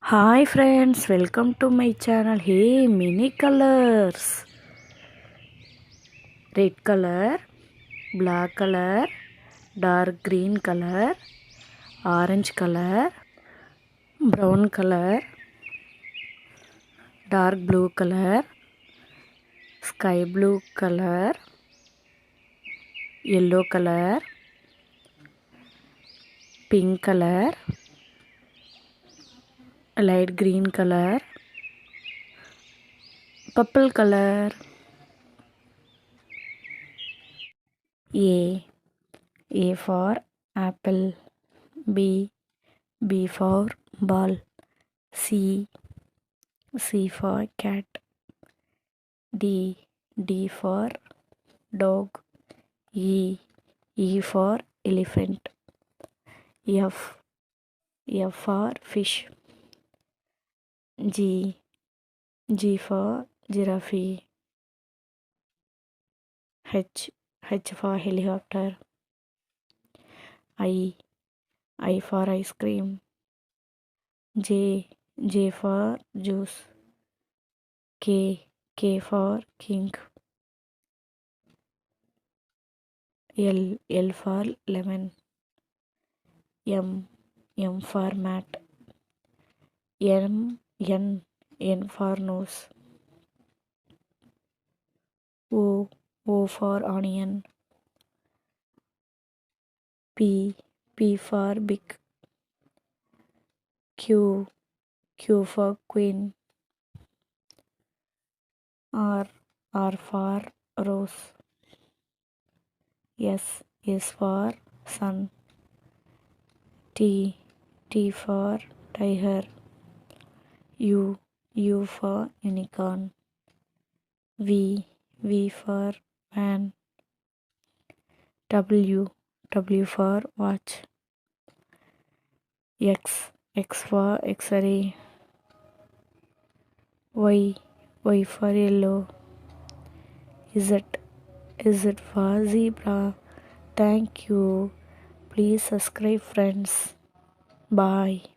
Hi friends, welcome to my channel. Hey, many colors. Red color, black color, dark green color, orange color, brown color, dark blue color, sky blue color, yellow color, pink color, light green color, purple color. A. A for apple. B. B for ball. C. C for cat. D. D for dog. E. E for elephant. F. F for fish. G. G for giraffe. H. H for helicopter. I. I for ice cream. J. J for juice. K. K for king. L. L for lemon. M. M for mat. N. N. N for nose. O. O for onion. P. P for big. Q. Q for queen. R. R for rose. S. S for sun. T. T for tiger. U. U for unicorn. V. V for van. W. W for watch. X. X for X-ray. Y. Y for yellow. Z. Z for zebra. Thank you. Please subscribe friends. Bye.